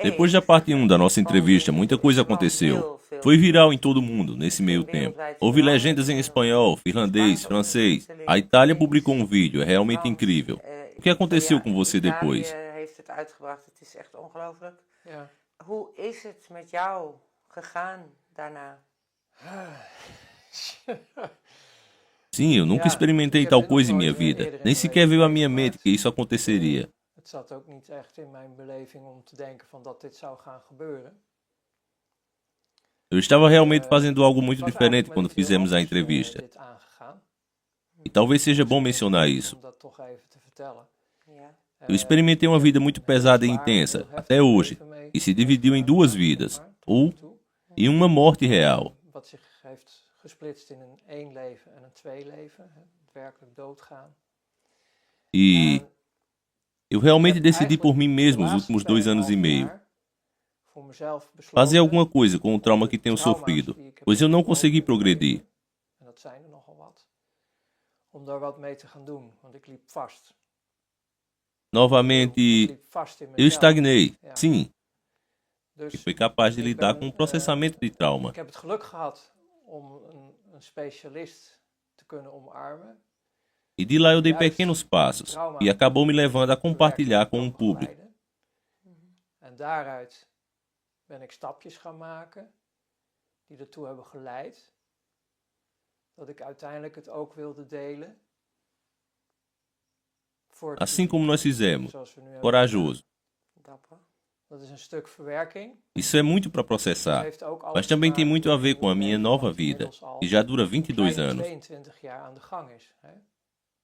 Depois da parte 1 da nossa entrevista, muita coisa aconteceu. Foi viral em todo mundo, nesse meio tempo. Houve legendas em espanhol, finlandês, francês. A Itália publicou um vídeo, é realmente incrível. O que aconteceu com você depois? Ja. Hoe is het met jou gegaan daarna? Sim, eu nunca experimentei tal coisa em minha vida. Nem sequer veio à minha mente que isso aconteceria. Het zat ook niet echt in mijn beleving om te denken van dat dit zou gaan gebeuren. Eu estava realmente fazendo algo muito diferente quando fizemos a entrevista. Dit aangegaan. E talvez seja bom mencionar isso. Om dat toch even te vertellen. Ja. Eu experimentei uma vida muito pesada e intensa, até hoje, e se dividiu em duas vidas, ou em uma morte real. Wat zich heeft gesplitst in een één leven en een twee leven. Het werkelijk doodgaan. E eu realmente decidi por mim mesmo os últimos 2 anos e meio. Voor mezelf Fazer besloten alguma coisa com o trauma que tenho sofrido, pois eu não consegui progredir. en dat zijn er nogal wat, om daar wat mee te gaan doen, want ik liep vast. Ik Novamente, liep vast in eu mezelf. estagnei, Ja. sim, Dus e fui capaz de lidar com o processamento de trauma. ik heb het geluk gehad om een specialist te kunnen omarmen. E de lá eu dei pequenos passos, e acabou me levando a compartilhar com um público. En daaruit ben ik stapjes gaan maken die ertoe hebben geleid dat ik uiteindelijk het ook wilde delen. Voor het Assim como nós fizemos, zoals we nu hebben. corajoso. Dapper. Dat is een stuk verwerking. Isso é muito para Dat processar, heeft ook alles mas te também tem maken muito a ver met com a hoe minha Nederland nova vida, inmiddels al que já dura 22 bijna anos. 22 jaar aan de gang is. Hè? Ik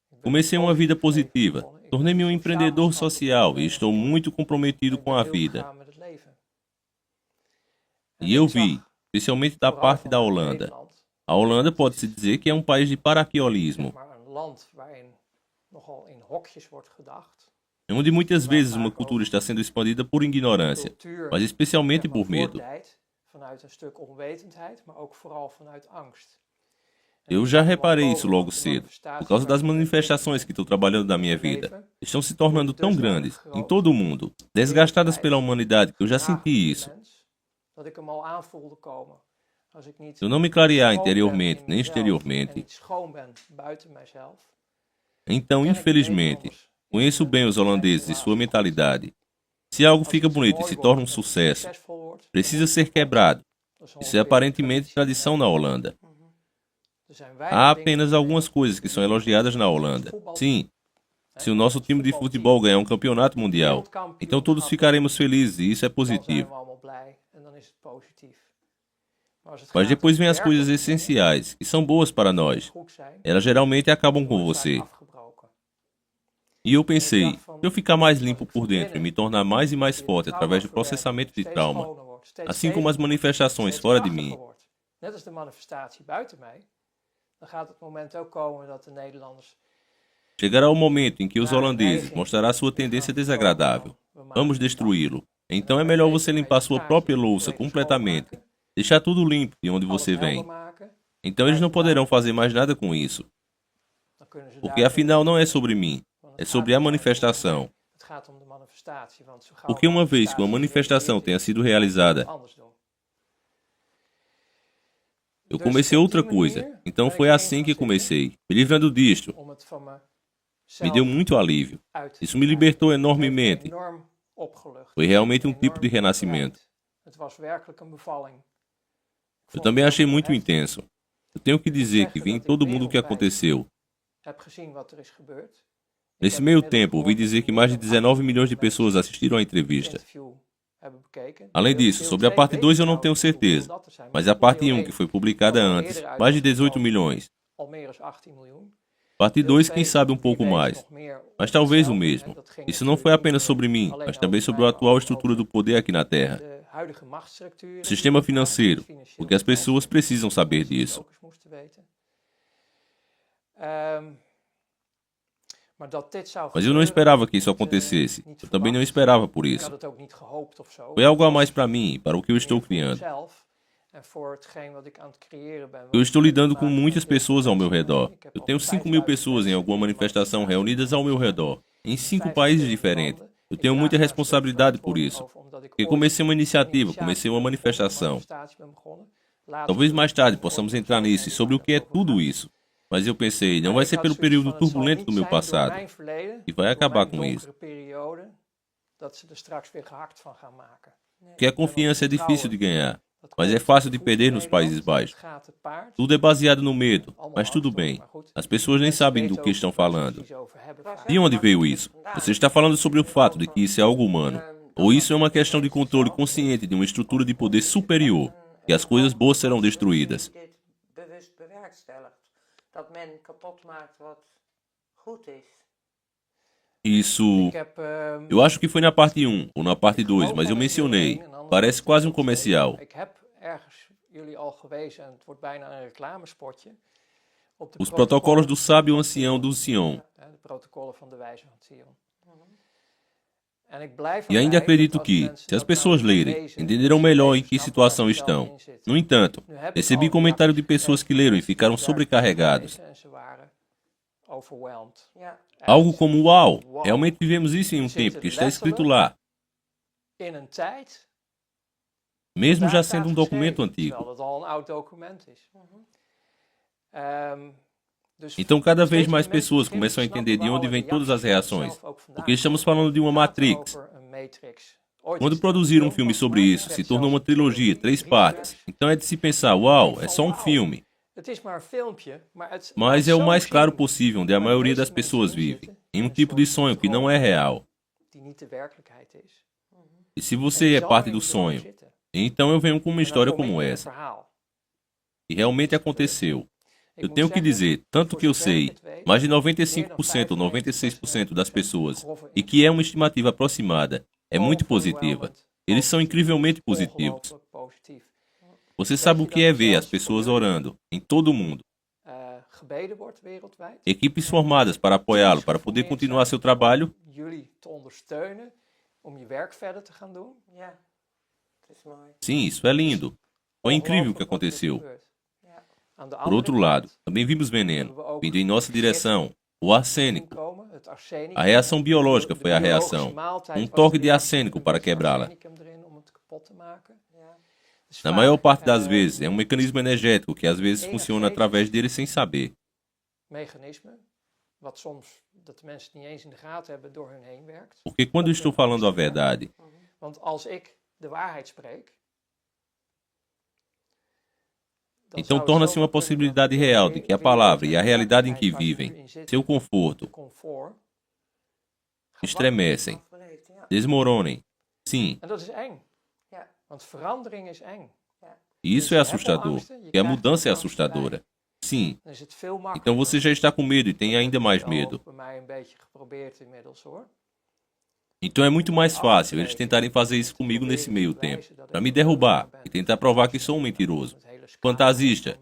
ben Comecei uma vida positiva, begonnen. Ik ben tornei-me um sociaal empreendedor verstandig social e geweest. estou muito comprometido Ik com ben a heel vida. gegaan met het leven. En E eu ik zag vi, especialmente da vooral parte da vanuit Holanda. Nederland, A Holanda pode-se dizer que é um país de paraquedismo, maar een land waarin nogal in hokjes wordt gedacht. onde muitas vezes uma cultura está sendo expandida por ignorância, Cultuur mas especialmente zeg maar, por medo. voordijt vanuit een stuk onwetendheid, maar ook vooral vanuit angst. En Eu ik já zag wel reparei komen isso dat logo de cedo, por manifestaties causa das waar ik mee manifestações que estou trabalhando na minha vida. leven, Estão se tornando tão grandes, em todo o mundo, desgastadas pela humanidade, que eu já senti isso. mens, dat ik hem al aanvoelde komen. Als ik niet Se eu não me clarear schoon ben interiormente in nem mezelf exteriormente, en niet schoon ben buiten mijzelf, então, ken ik de infelizmente, Nederlanders. conheço bem os holandeses e sua mentalidade. Se algo fica bonito e se torna um sucesso, precisa ser quebrado. Isso é aparentemente tradição na Holanda. Há apenas algumas coisas que são elogiadas na Holanda. Sim, se o nosso time de futebol ganhar um campeonato mundial, então todos ficaremos felizes e isso é positivo. Mas depois vem as coisas essenciais, que são boas para nós. Elas geralmente acabam com você. E eu pensei, se eu ficar mais limpo por dentro e me tornar mais e mais forte através do processamento de trauma, assim como as manifestações fora de mim, Net als de manifestatie buiten mij, dan gaat het moment ook komen dat de Nederlanders chegará o momento em que os holandeses mostrarão sua tendência desagradável. Vamos destruí-lo. Então é melhor você limpar sua própria louça completamente. Deixar tudo limpo de onde você vem. Então eles não poderão fazer mais nada com isso. Porque afinal não é sobre mim. É sobre a manifestação. Porque uma vez que uma manifestação tenha sido realizada, eu comecei outra coisa. Então foi assim que comecei. Me livrando disto. Me deu muito alívio. Isso me libertou enormemente. Foi realmente um tipo de renascimento. Eu também achei muito intenso. Eu tenho que dizer que vi em todo mundo o que aconteceu. Nesse meio tempo, ouvi dizer que mais de 19 milhões de pessoas assistiram à entrevista. Além disso, sobre a parte 2 eu não tenho certeza, mas a parte 1, que foi publicada antes, mais de 18 milhões. Parte 2, quem sabe um pouco mais, mas talvez o mesmo. Isso não foi apenas sobre mim, mas também sobre a atual estrutura do poder aqui na Terra. O sistema financeiro, porque as pessoas precisam saber disso. Mas eu não esperava que isso acontecesse. Eu também não esperava por isso. Foi algo a mais para mim, para o que eu estou criando. Eu estou lidando com muitas pessoas ao meu redor. Eu tenho 5.000 pessoas em alguma manifestação reunidas ao meu redor, em 5 países diferentes. Eu tenho muita responsabilidade por isso. Porque comecei uma iniciativa, comecei uma manifestação. Talvez mais tarde possamos entrar nisso e sobre o que é tudo isso. Mas eu pensei, não vai ser pelo período turbulento do meu passado. E vai acabar com isso. Porque a confiança é difícil de ganhar. Mas é fácil de perder nos Países Baixos. Tudo é baseado no medo, mas tudo bem. As pessoas nem sabem do que estão falando. De onde veio isso? Você está falando sobre o fato de que isso é algo humano. Ou isso é uma questão de controle consciente de uma estrutura de poder superior, e as coisas boas serão destruídas. Isso... Eu acho que foi na parte 1 ou na parte 2, mas eu mencionei. Parece quase um comercial. Os protocolos do sábio ancião do Sion. E ainda acredito que, se as pessoas lerem, entenderão melhor em que situação estão. No entanto, recebi comentário de pessoas que leram e ficaram sobrecarregados. Algo como, uau, realmente vivemos isso em um tempo que está escrito lá. Mesmo já sendo um documento antigo. Então, cada vez mais pessoas começam a entender de onde vêm todas as reações. Porque estamos falando de uma Matrix. Quando produziram um filme sobre isso, se tornou uma trilogia, 3 partes. Então é de se pensar, uau, é só um filme. Mas é o mais claro possível, onde a maioria das pessoas vive. Em um tipo de sonho que não é real. E se você é parte do sonho, então eu venho com uma história como essa. E realmente aconteceu. Eu tenho que dizer, tanto que eu sei, mais de 95% ou 96% das pessoas, e que é uma estimativa aproximada, é muito positiva. Eles são incrivelmente positivos. Você sabe o que é ver as pessoas orando, em todo o mundo. Equipes formadas para apoiá-lo, para poder continuar seu trabalho. Sim, isso é lindo. Foi incrível o que aconteceu. Por outro lado, também vimos veneno, vindo em nossa direção, o arsênico. A reação biológica foi a reação. Um toque de arsênico para quebrá-la. Na maior parte das vezes, é um mecanismo energético que às vezes funciona através dele sem saber. Porque quando eu estou falando a verdade, então torna-se uma possibilidade real de que a palavra e a realidade em que vivem, seu conforto, estremecem, desmoronem. Sim. E isso é assustador, e a mudança é assustadora. Sim. Então você já está com medo e tem ainda mais medo. Então é muito mais fácil eles tentarem fazer isso comigo nesse meio tempo, para me derrubar e tentar provar que sou um mentiroso, fantasista.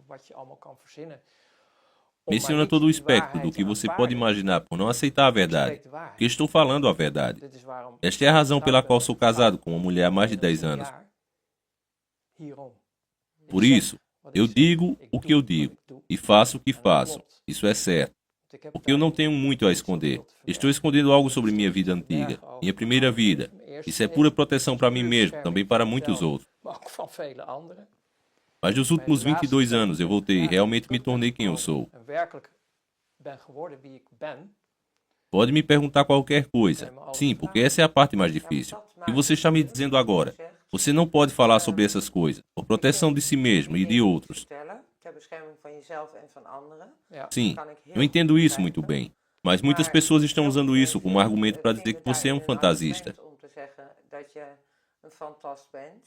Menciona todo o espectro do que você pode imaginar por não aceitar a verdade, porque estou falando a verdade. Esta é a razão pela qual sou casado com uma mulher há mais de 10 anos. Por isso, eu digo o que eu digo e faço o que faço. Isso é certo. Porque eu não tenho muito a esconder. Estou escondendo algo sobre minha vida antiga, minha primeira vida. Isso é pura proteção para mim mesmo, também para muitos outros. Mas nos últimos 22 anos eu voltei e realmente me tornei quem eu sou. Pode me perguntar qualquer coisa. Sim, porque essa é a parte mais difícil. O que você está me dizendo agora? Você não pode falar sobre essas coisas, por proteção de si mesmo e de outros. Sim, eu entendo isso muito bem. Mas muitas pessoas estão usando isso como argumento para dizer que você é um fantasista.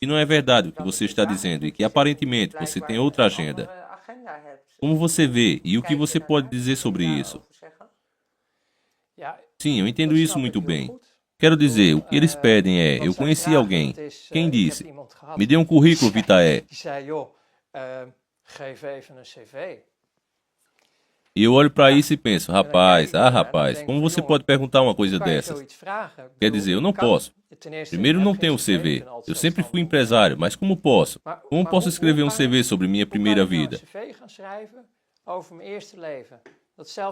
E não é verdade o que você está dizendo e que aparentemente você tem outra agenda. Como você vê e o que você pode dizer sobre isso? Sim, eu entendo isso muito bem. Quero dizer, o que eles pedem é, eu conheci alguém. Quem disse? Me dê um currículo vitae. E eu olho para isso e penso, rapaz, como você pode perguntar uma coisa dessas? Quer dizer, eu não posso. Primeiro, não tenho CV. Eu sempre fui empresário, mas como posso? Como posso escrever um CV sobre minha primeira vida?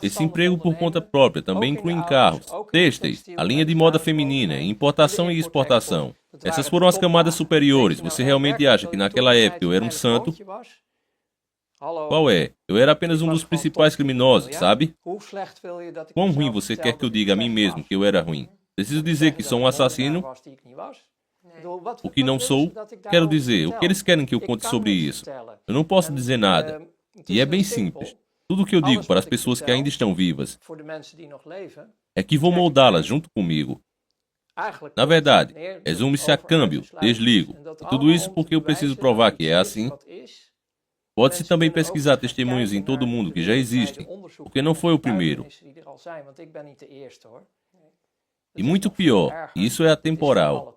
Esse emprego por conta própria também inclui em carros, têxteis, a linha de moda feminina, importação e exportação. Essas foram as camadas superiores. Você realmente acha que naquela época eu era um santo? Qual é? Eu era apenas um dos principais criminosos, sabe? Quão ruim você quer que eu diga a mim mesmo que eu era ruim? Preciso dizer que sou um assassino? O que não sou? Quero dizer, o que eles querem que eu conte sobre isso? Eu não posso dizer nada. E é bem simples. Tudo o que eu digo para as pessoas que ainda estão vivas é que vou moldá-las junto comigo. Na verdade, resume-se a câmbio, desligo. E tudo isso porque eu preciso provar que é assim. Pode-se também pesquisar testemunhos em todo o mundo que já existem, porque não foi o primeiro. E muito pior, isso é atemporal.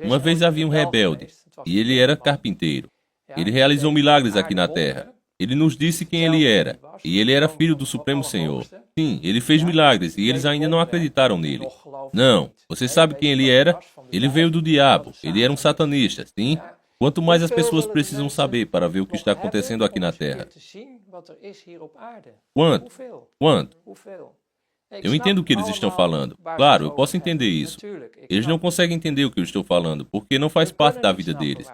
Uma vez havia um rebelde, e ele era carpinteiro. Ele realizou milagres aqui na Terra. Ele nos disse quem ele era, e ele era filho do Supremo Senhor. Sim, ele fez milagres, e eles ainda não acreditaram nele. Não, você sabe quem ele era? Ele veio do diabo, ele era um satanista, sim? Quanto mais as pessoas precisam saber para ver o que está acontecendo aqui na Terra. Quanto? Quanto? Eu entendo o que eles estão falando. Claro, eu posso entender isso. Eles não conseguem entender o que eu estou falando, porque não faz parte da vida deles.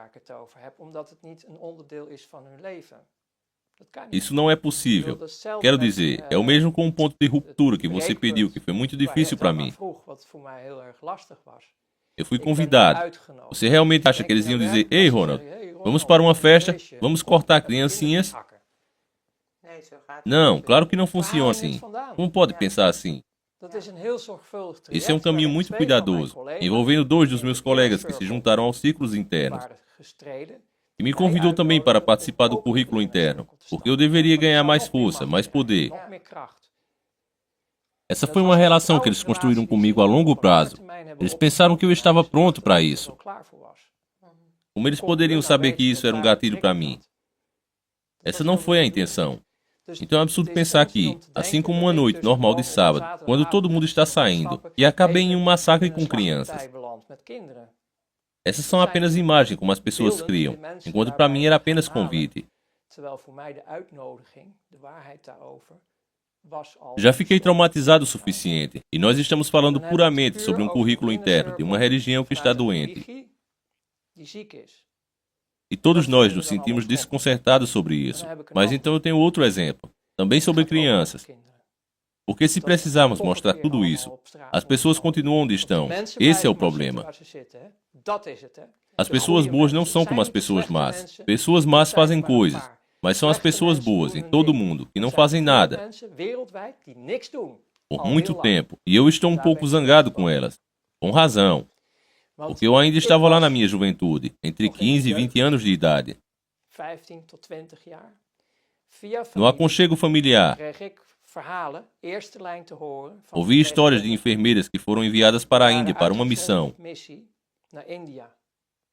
Isso não é possível. Quero dizer, é o mesmo com um ponto de ruptura que você pediu, que foi muito difícil para mim. Eu fui convidado. Você realmente acha que eles iam dizer, ei, Ronald, vamos para uma festa, vamos cortar criancinhas? Não, claro que não funciona assim. Como pode pensar assim? Esse é um caminho muito cuidadoso, envolvendo 2 dos meus colegas que se juntaram aos ciclos internos. E me convidou também para participar do currículo interno, porque eu deveria ganhar mais força, mais poder. Essa foi uma relação que eles construíram comigo a longo prazo. Eles pensaram que eu estava pronto para isso. Como eles poderiam saber que isso era um gatilho para mim? Essa não foi a intenção. Então é absurdo pensar que, assim como uma noite normal de sábado, quando todo mundo está saindo, e acabei em um massacre com crianças. Essas são apenas imagens como as pessoas criam, enquanto para mim era apenas convite. Já fiquei traumatizado o suficiente, e nós estamos falando puramente sobre um currículo interno de uma religião que está doente. E todos nós nos sentimos desconcertados sobre isso. Mas então eu tenho outro exemplo, também sobre crianças. Porque se precisarmos mostrar tudo isso, as pessoas continuam onde estão. Esse é o problema. As pessoas boas não são como as pessoas más. Pessoas más fazem coisas, mas são as pessoas boas em todo o mundo que não fazem nada por muito tempo. E eu estou um pouco zangado com elas. Com razão. Porque eu ainda estava lá na minha juventude, entre 15 e 20 anos de idade. No aconchego familiar, ouvi histórias de enfermeiras que foram enviadas para a Índia para uma missão,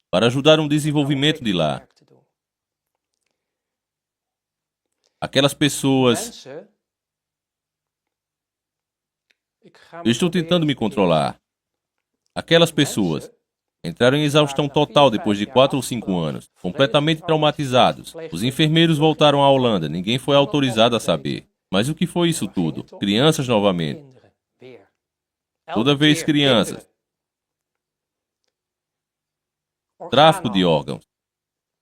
para ajudar um desenvolvimento de lá. Aquelas pessoas... Eu estou tentando me controlar. Aquelas pessoas entraram em exaustão total depois de 4 ou 5 anos, completamente traumatizados. Os enfermeiros voltaram à Holanda, ninguém foi autorizado a saber. Mas o que foi isso tudo? Crianças novamente. Toda vez crianças. Tráfico de órgãos.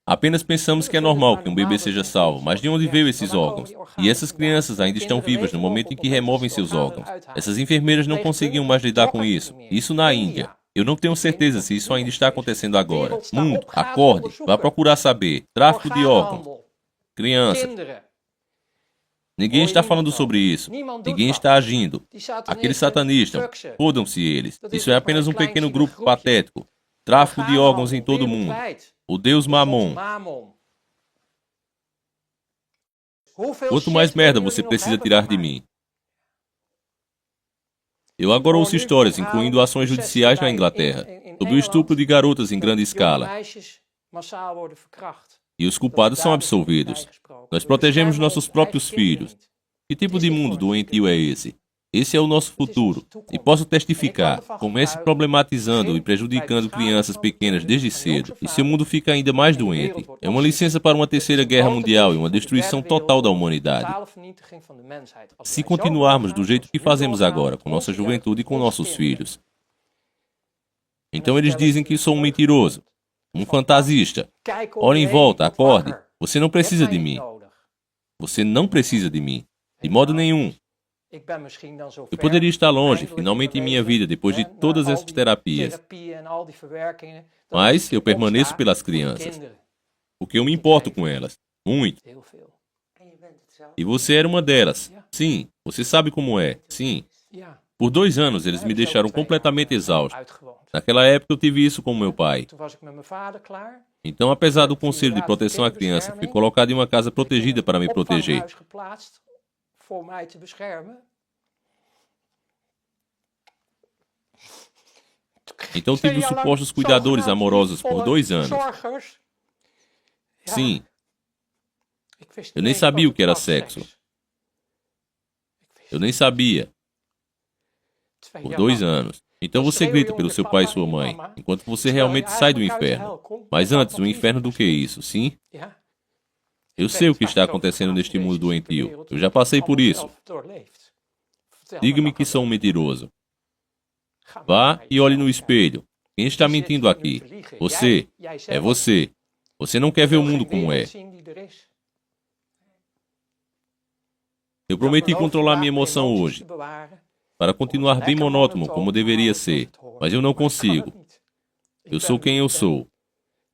Apenas pensamos que é normal que um bebê seja salvo, mas de onde veio esses órgãos? E essas crianças ainda estão vivas no momento em que removem seus órgãos. Essas enfermeiras não conseguiam mais lidar com isso. Isso na Índia. Eu não tenho certeza se isso ainda está acontecendo agora. Mundo, acorde, vá procurar saber. Tráfico de órgãos. Crianças. Ninguém está falando sobre isso. Ninguém está agindo. Aqueles satanistas, fodam-se eles. Isso é apenas um pequeno grupo patético. Tráfico de órgãos em todo o mundo. O deus Mamon. Quanto mais merda você precisa tirar de mim? Eu agora ouço histórias, incluindo ações judiciais na Inglaterra, sobre o estupro de garotas em grande escala. E os culpados são absolvidos. Nós protegemos nossos próprios filhos. Que tipo de mundo doentio é esse? Esse é o nosso futuro. E posso testificar, comece problematizando e prejudicando crianças pequenas desde cedo, e seu mundo fica ainda mais doente. É uma licença para uma terceira guerra mundial e uma destruição total da humanidade. Se continuarmos do jeito que fazemos agora, com nossa juventude e com nossos filhos. Então eles dizem que sou um mentiroso, um fantasista. Olhe em volta, acorde. Você não precisa de mim. Você não precisa de mim. De modo nenhum. Eu poderia estar longe, finalmente em minha vida, depois de todas essas terapias. Mas eu permaneço pelas crianças. Porque eu me importo com elas. Muito. E você era uma delas. Sim. Você sabe como é. Sim. Por 2 anos eles me deixaram completamente exausto. Naquela época eu tive isso com meu pai. Então, apesar do Conselho de Proteção à Criança, fui colocado em uma casa protegida para me proteger. Então tive supostos cuidadores amorosos por 2 anos. Sim. Eu nem sabia o que era sexo. Eu nem sabia. Por 2 anos. Então você grita pelo seu pai e sua mãe, enquanto você realmente sai do inferno. Mas antes, o inferno do que isso, sim? Eu sei o que está acontecendo neste mundo doentio. Eu já passei por isso. Diga-me que sou um mentiroso. Vá e olhe no espelho. Quem está mentindo aqui? Você. É você. Você não quer ver o mundo como é. Eu prometi controlar minha emoção hoje, para continuar bem monótono como deveria ser, mas eu não consigo. Eu sou quem eu sou.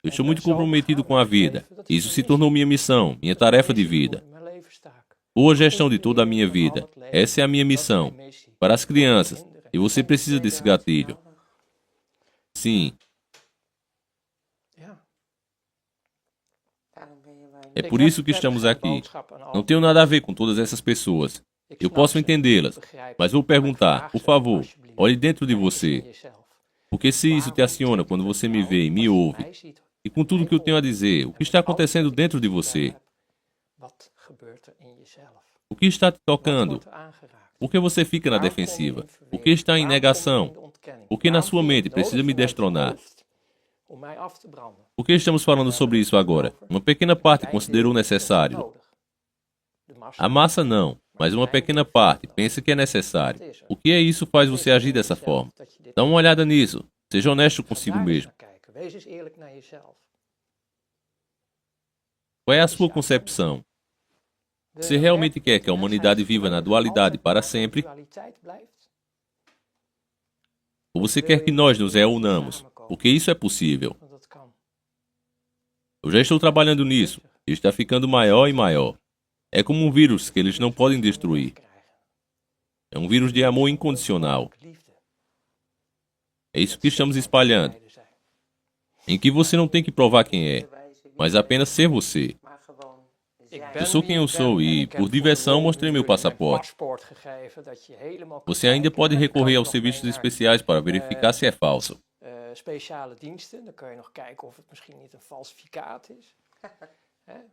Eu estou muito comprometido com a vida. Isso se tornou minha missão, minha tarefa de vida. Boa gestão de toda a minha vida. Essa é a minha missão. Para as crianças. E você precisa desse gatilho. Sim. É por isso que estamos aqui. Não tenho nada a ver com todas essas pessoas. Eu posso entendê-las, mas vou perguntar, por favor, olhe dentro de você. Porque se isso te aciona quando você me vê e me ouve, e com tudo que eu tenho a dizer, o que está acontecendo dentro de você? O que está te tocando? Por que você fica na defensiva? Por que está em negação? Por que na sua mente precisa me destronar? Por que estamos falando sobre isso agora? Uma pequena parte considerou necessário. A massa não, mas uma pequena parte pensa que é necessário. O que é isso faz você agir dessa forma? Dá uma olhada nisso. Seja honesto consigo mesmo. Qual é a sua concepção? Você realmente quer que a humanidade viva na dualidade para sempre? Ou você quer que nós nos reunamos? Porque isso é possível. Eu já estou trabalhando nisso. E está ficando maior e maior. É como um vírus que eles não podem destruir. É um vírus de amor incondicional. É isso que estamos espalhando. Em que você não tem que provar quem é, mas apenas ser você. Eu sou quem eu sou e, por diversão, mostrei meu passaporte. Você ainda pode recorrer aos serviços especiais para verificar se é falso.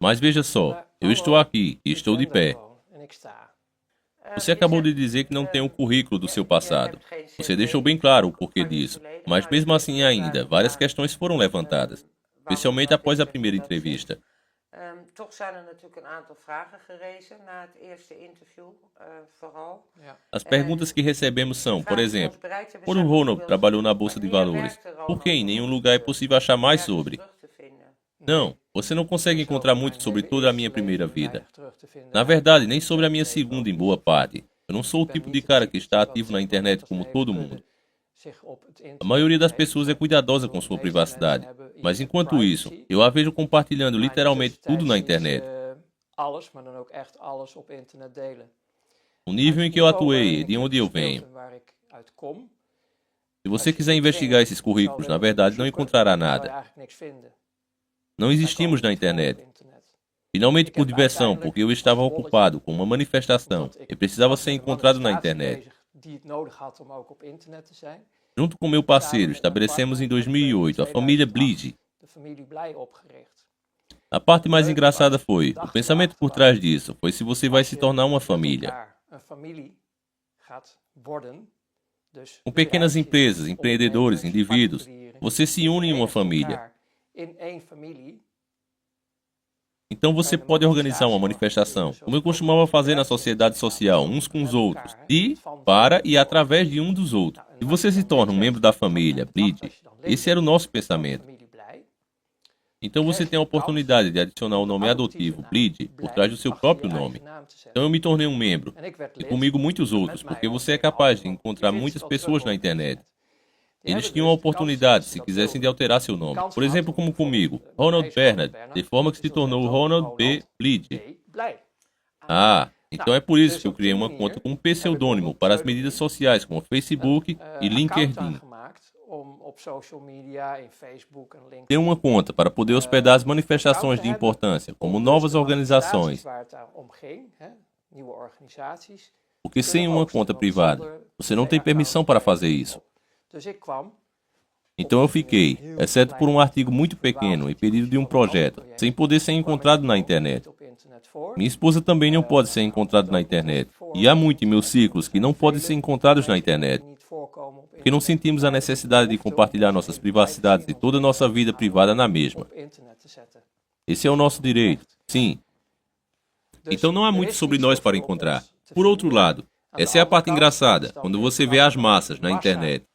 Mas veja só, eu estou aqui e estou de pé. Você acabou de dizer que não tem um currículo do seu passado. Você deixou bem claro o porquê disso. Mas mesmo assim ainda, várias questões foram levantadas. Especialmente após a primeira entrevista. Toch zijn natuurlijk een aantal vragen gerezen na het eerste interview, vooral. As perguntas que recebemos são, por exemplo, quando Ronald trabalhou na Bolsa de Valores, por que em nenhum lugar é possível achar mais sobre? Não, você não consegue encontrar muito sobre toda a minha primeira vida. Na verdade, nem sobre a minha segunda em boa parte. Eu não sou o tipo de cara que está ativo na internet como todo mundo. A maioria das pessoas é cuidadosa com sua privacidade, mas enquanto isso, eu a vejo compartilhando literalmente tudo na internet. O nível em que eu atuei e de onde eu venho. Se você quiser investigar esses currículos, na verdade não encontrará nada. Não existimos na internet. Finalmente por diversão, porque eu estava ocupado com uma manifestação e precisava ser encontrado na internet. Junto com meu parceiro, estabelecemos em 2008 a família Blige. A parte mais engraçada foi, o pensamento por trás disso foi se você vai se tornar uma família. Com pequenas empresas, empreendedores, indivíduos, você se une em uma família. Então você pode organizar uma manifestação, como eu costumava fazer na sociedade social, uns com os outros, de, para e através de um dos outros. E você se torna um membro da família, Blide. Esse era o nosso pensamento. Então você tem a oportunidade de adicionar o nome adotivo, Blide, por trás do seu próprio nome. Então eu me tornei um membro, e comigo muitos outros, porque você é capaz de encontrar muitas pessoas na internet. Eles tinham a oportunidade, se quisessem, de alterar seu nome. Por exemplo, como comigo, Ronald Bernard, de forma que se tornou Ronald B. Blide. Ah, então é por isso que eu criei uma conta com um pseudônimo para as medidas sociais, como Facebook e LinkedIn. Tenho uma conta para poder hospedar as manifestações de importância, como novas organizações. Porque sem uma conta privada, você não tem permissão para fazer isso. Então eu fiquei, exceto por um artigo muito pequeno e pedido de um projeto, sem poder ser encontrado na internet. Minha esposa também não pode ser encontrada na internet. E há muito em meus ciclos que não podem ser encontrados na internet. Porque não sentimos a necessidade de compartilhar nossas privacidades e toda a nossa vida privada na mesma. Esse é o nosso direito, sim. Então não há muito sobre nós para encontrar. Por outro lado, essa é a parte engraçada, quando você vê as massas na internet.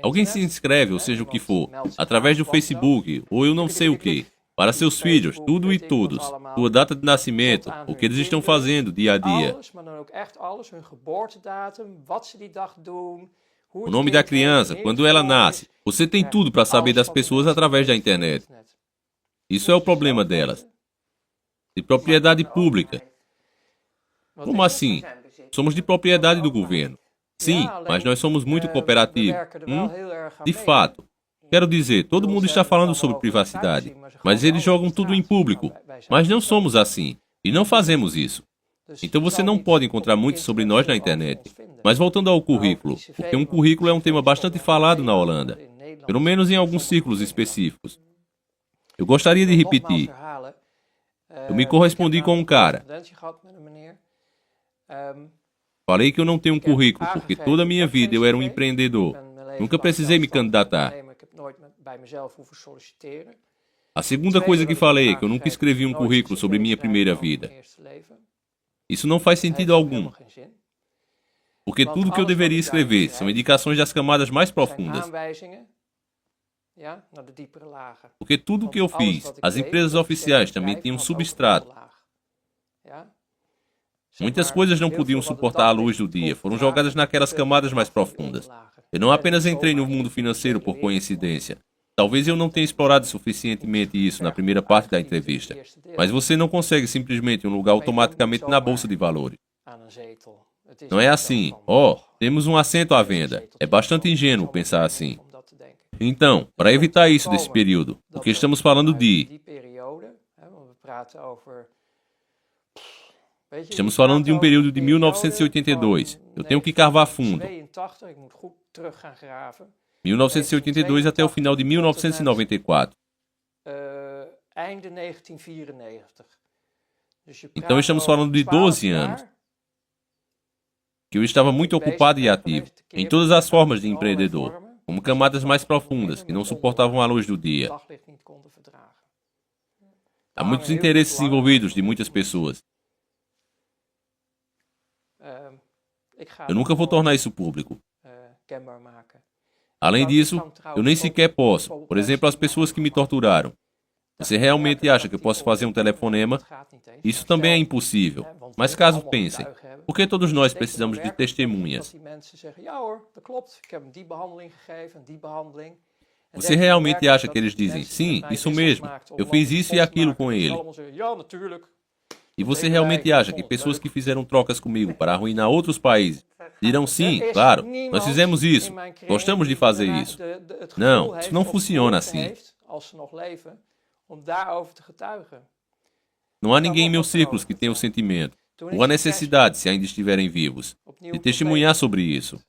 Alguém se inscreve, ou seja o que for, através do Facebook, ou eu não sei o que, para seus filhos, tudo e todos, sua data de nascimento, o que eles estão fazendo dia a dia. O nome da criança, quando ela nasce. Você tem tudo para saber das pessoas através da internet. Isso é o problema delas. De propriedade pública. Como assim? Somos de propriedade do governo. Sim, mas nós somos muito cooperativos. De fato. Quero dizer, todo mundo está falando sobre privacidade, mas eles jogam tudo em público. Mas não somos assim, e não fazemos isso. Então você não pode encontrar muito sobre nós na internet. Mas voltando ao currículo, porque um currículo é um tema bastante falado na Holanda, pelo menos em alguns círculos específicos. Eu gostaria de repetir. Eu me correspondi com um cara. Falei que eu não tenho um currículo, porque toda a minha vida eu era um empreendedor. Nunca precisei me candidatar. A segunda coisa que falei é que eu nunca escrevi um currículo sobre minha primeira vida. Isso não faz sentido algum. Porque tudo que eu deveria escrever são indicações das camadas mais profundas. Porque tudo o que eu fiz, as empresas oficiais também tinham substrato. Muitas coisas não podiam suportar a luz do dia, foram jogadas naquelas camadas mais profundas. Eu não apenas entrei no mundo financeiro por coincidência. Talvez eu não tenha explorado suficientemente isso na primeira parte da entrevista, mas você não consegue simplesmente um lugar automaticamente na bolsa de valores. Não é assim, temos um assento à venda. É bastante ingênuo pensar assim. Então, para evitar isso desse período, porque estamos falando de... Estamos falando de um período de 1982. Eu tenho que cavar fundo. 1982 até o final de 1994. Então estamos falando de 12 anos. Que eu estava muito ocupado e ativo, em todas as formas de empreendedor, como camadas mais profundas, que não suportavam a luz do dia. Há muitos interesses envolvidos de muitas pessoas. Eu nunca vou tornar isso público. Além disso, eu nem sequer posso. Por exemplo, as pessoas que me torturaram. Você realmente acha que eu posso fazer um telefonema? Isso também é impossível. Mas caso pensem, por que todos nós precisamos de testemunhas? Você realmente acha que eles dizem, sim, isso mesmo, eu fiz isso e aquilo com ele? E você realmente acha que pessoas que fizeram trocas comigo para arruinar outros países dirão sim, claro, nós fizemos isso, gostamos de fazer isso? Não, isso não funciona assim. Não há ninguém em meus círculos que tenha o sentimento, ou a necessidade, se ainda estiverem vivos, de testemunhar sobre isso.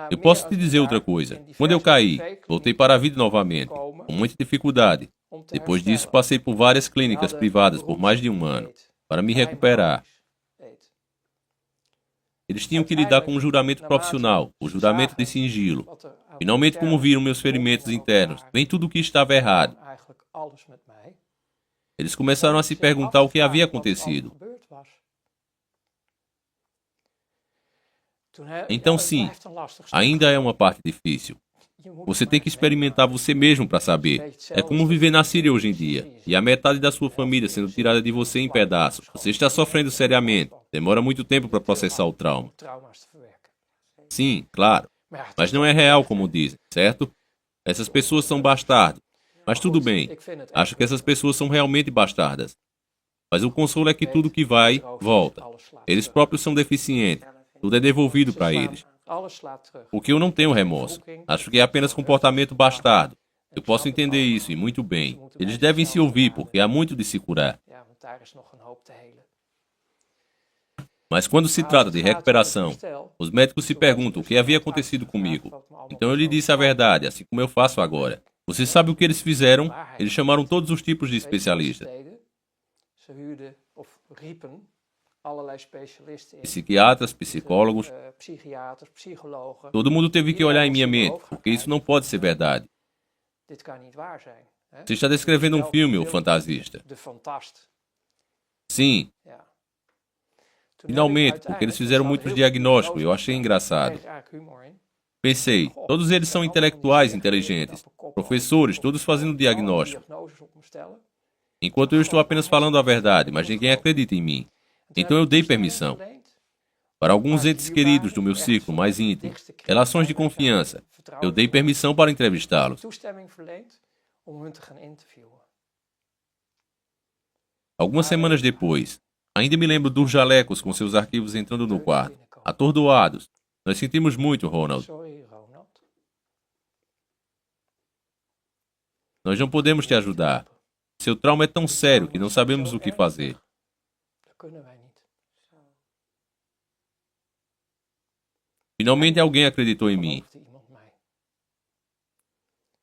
Eu posso te dizer outra coisa. Quando eu caí, voltei para a vida novamente, com muita dificuldade. Depois disso, passei por várias clínicas privadas por mais de um ano. para me recuperar. Eles tinham que lidar com um juramento profissional, o juramento de sigilo. Finalmente, como viram meus ferimentos internos, bem tudo o que estava errado, eles começaram a se perguntar o que havia acontecido. Então sim, ainda é uma parte difícil. Você tem que experimentar você mesmo para saber. É como viver na Síria hoje em dia, e a metade da sua família sendo tirada de você em pedaços. Você está sofrendo seriamente. Demora muito tempo para processar o trauma. Sim, claro. Mas não é real como dizem, certo? Essas pessoas são bastardos. Mas tudo bem. Acho que essas pessoas são realmente bastardas. Mas o consolo é que tudo que vai, volta. Eles próprios são deficientes. Tudo é devolvido para eles. O que eu não tenho remorso. Acho que é apenas comportamento bastardo. Eu posso entender isso, e muito bem. Eles devem se ouvir, porque há muito de se curar. Mas quando se trata de recuperação, os médicos se perguntam o que havia acontecido comigo. Então eu lhe disse a verdade, assim como eu faço agora. Você sabe o que eles fizeram? Eles chamaram todos os tipos de especialistas. Psiquiatras, psicólogos. Todo mundo teve que olhar em minha mente, porque isso não pode ser verdade. Você está descrevendo um filme, o fantasista. Sim. Finalmente, porque eles fizeram muitos diagnósticos e eu achei engraçado. Pensei, todos eles são intelectuais inteligentes, professores, todos fazendo diagnóstico. Enquanto eu estou apenas falando a verdade, mas ninguém acredita em mim. Então eu dei permissão. Para alguns entes queridos do meu círculo mais íntimo, relações de confiança, eu dei permissão para entrevistá-los. Algumas semanas depois, ainda me lembro dos jalecos com seus arquivos entrando no quarto, atordoados. Nós sentimos muito, Ronald. Nós não podemos te ajudar. Seu trauma é tão sério que não sabemos o que fazer. Finalmente alguém acreditou em mim.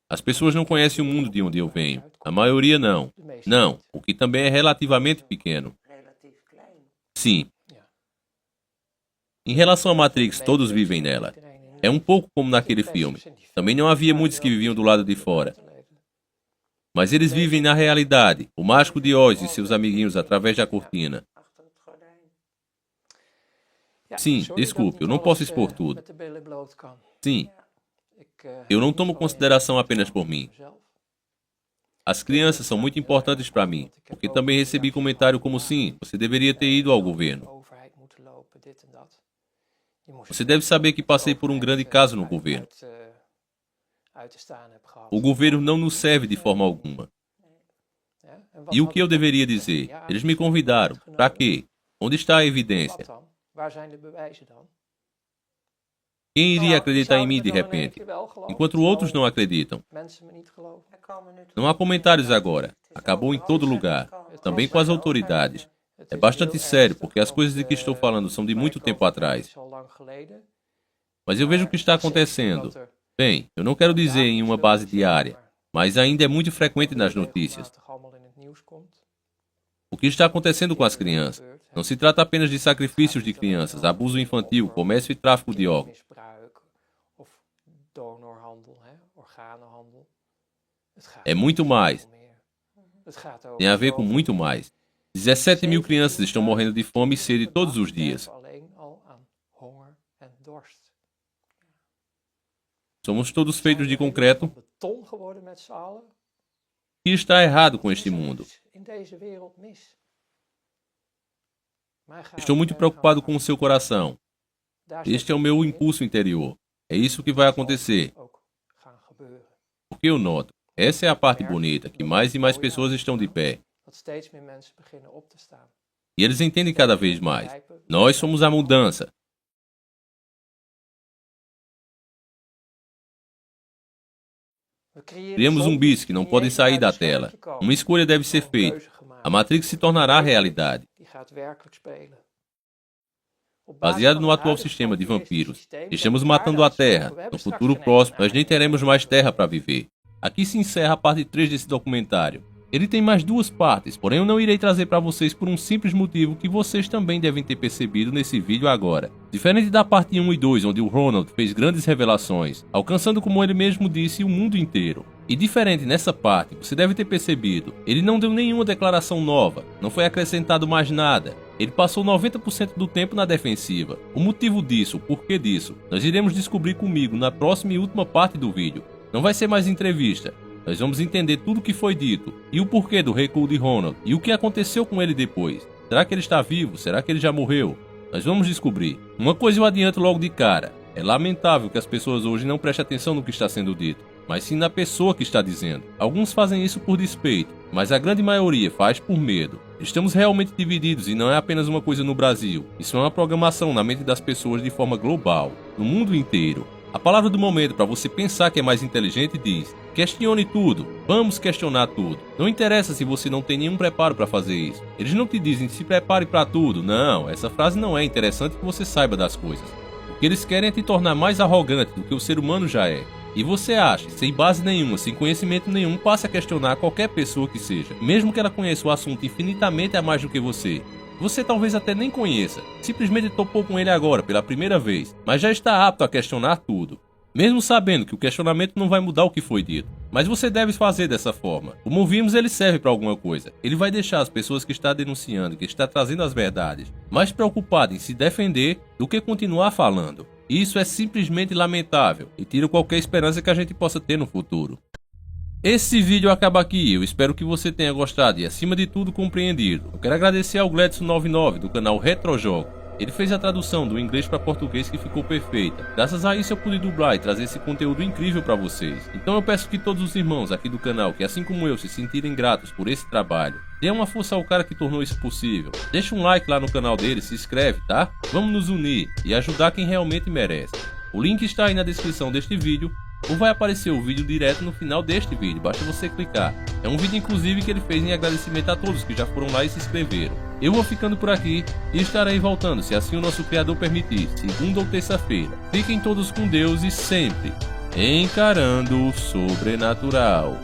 As pessoas não conhecem o mundo de onde eu venho. A maioria não. Não, o que também é relativamente pequeno. Sim. Em relação a Matrix, todos vivem nela. É um pouco como naquele filme. Também não havia muitos que viviam do lado de fora. Mas eles vivem na realidade. O mágico de Oz e seus amiguinhos através da cortina. Sim, desculpe, eu não posso expor tudo. Sim. Eu não tomo consideração apenas por mim. As crianças são muito importantes para mim, porque também recebi comentário como sim, você deveria ter ido ao governo. Você deve saber que passei por um grande caso no governo. O governo não nos serve de forma alguma. E o que eu deveria dizer? Eles me convidaram. Para quê? Onde está a evidência? Quem iria acreditar em mim de repente? Enquanto outros não acreditam. Não há comentários agora. Acabou em todo lugar. Também com as autoridades. É bastante sério, porque as coisas de que estou falando são de muito tempo atrás. Mas eu vejo o que está acontecendo. Bem, eu não quero dizer em uma base diária, mas ainda é muito frequente nas notícias. O que está acontecendo com as crianças? Não se trata apenas de sacrifícios de crianças, abuso infantil, comércio e tráfico de órgãos. É muito mais. Tem a ver com muito mais. 17 mil crianças estão morrendo de fome e sede todos os dias. Somos todos feitos de concreto. O que está errado com este mundo? Estou muito preocupado com o seu coração. Este é o meu impulso interior. É isso que vai acontecer. Porque eu noto, essa é a parte bonita, que mais e mais pessoas estão de pé. E eles entendem cada vez mais. Nós somos a mudança. Criamos zumbis que não podem sair da tela. Uma escolha deve ser feita. A Matrix se tornará realidade. Baseado no atual sistema de vampiros, estamos matando a Terra. No futuro próximo, nós nem teremos mais Terra para viver. Aqui se encerra a parte 3 desse documentário. Ele tem mais 2 partes, porém eu não irei trazer para vocês por um simples motivo que vocês também devem ter percebido nesse vídeo agora. Diferente da parte 1 e 2, onde o Ronald fez grandes revelações, alcançando, como ele mesmo disse, o mundo inteiro. E diferente nessa parte, você deve ter percebido, ele não deu nenhuma declaração nova, não foi acrescentado mais nada. Ele passou 90% do tempo na defensiva. O motivo disso, o porquê disso, nós iremos descobrir comigo na próxima e última parte do vídeo. Não vai ser mais entrevista. Nós vamos entender tudo o que foi dito, e o porquê do recuo de Ronald, e o que aconteceu com ele depois. Será que ele está vivo? Será que ele já morreu? Nós vamos descobrir. Uma coisa eu adianto logo de cara. É lamentável que as pessoas hoje não prestem atenção no que está sendo dito, mas sim na pessoa que está dizendo. Alguns fazem isso por despeito, mas a grande maioria faz por medo. Estamos realmente divididos e não é apenas uma coisa no Brasil. Isso é uma programação na mente das pessoas de forma global, no mundo inteiro. A palavra do momento para você pensar que é mais inteligente diz: questione tudo, vamos questionar tudo. Não interessa se você não tem nenhum preparo para fazer isso. Eles não te dizem se prepare para tudo. Não, essa frase não é interessante que você saiba das coisas. O que eles querem é te tornar mais arrogante do que o ser humano já é. E você acha, sem base nenhuma, sem conhecimento nenhum, passe a questionar qualquer pessoa que seja, mesmo que ela conheça o assunto infinitamente a mais do que você. Você talvez até nem conheça, simplesmente topou com ele agora, pela primeira vez, mas já está apto a questionar tudo. Mesmo sabendo que o questionamento não vai mudar o que foi dito. Mas você deve fazer dessa forma. Como vimos, ele serve para alguma coisa. Ele vai deixar as pessoas que está denunciando, que está trazendo as verdades, mais preocupadas em se defender do que continuar falando. Isso é simplesmente lamentável e tira qualquer esperança que a gente possa ter no futuro. Esse vídeo acaba aqui, eu espero que você tenha gostado e acima de tudo compreendido. Eu quero agradecer ao Gledson99 do canal Retrojogo. Ele fez a tradução do inglês para português que ficou perfeita. Graças a isso eu pude dublar e trazer esse conteúdo incrível para vocês. Então eu peço que todos os irmãos aqui do canal, que assim como eu se sentirem gratos por esse trabalho, dê uma força ao cara que tornou isso possível. Deixa um like lá no canal dele, se inscreve, tá? Vamos nos unir e ajudar quem realmente merece. O link está aí na descrição deste vídeo, ou vai aparecer o vídeo direto no final deste vídeo, basta você clicar. É um vídeo inclusive que ele fez em agradecimento a todos que já foram lá e se inscreveram. Eu vou ficando por aqui e estarei voltando, se assim o nosso Criador permitir, segunda ou terça-feira. Fiquem todos com Deus e sempre encarando o sobrenatural.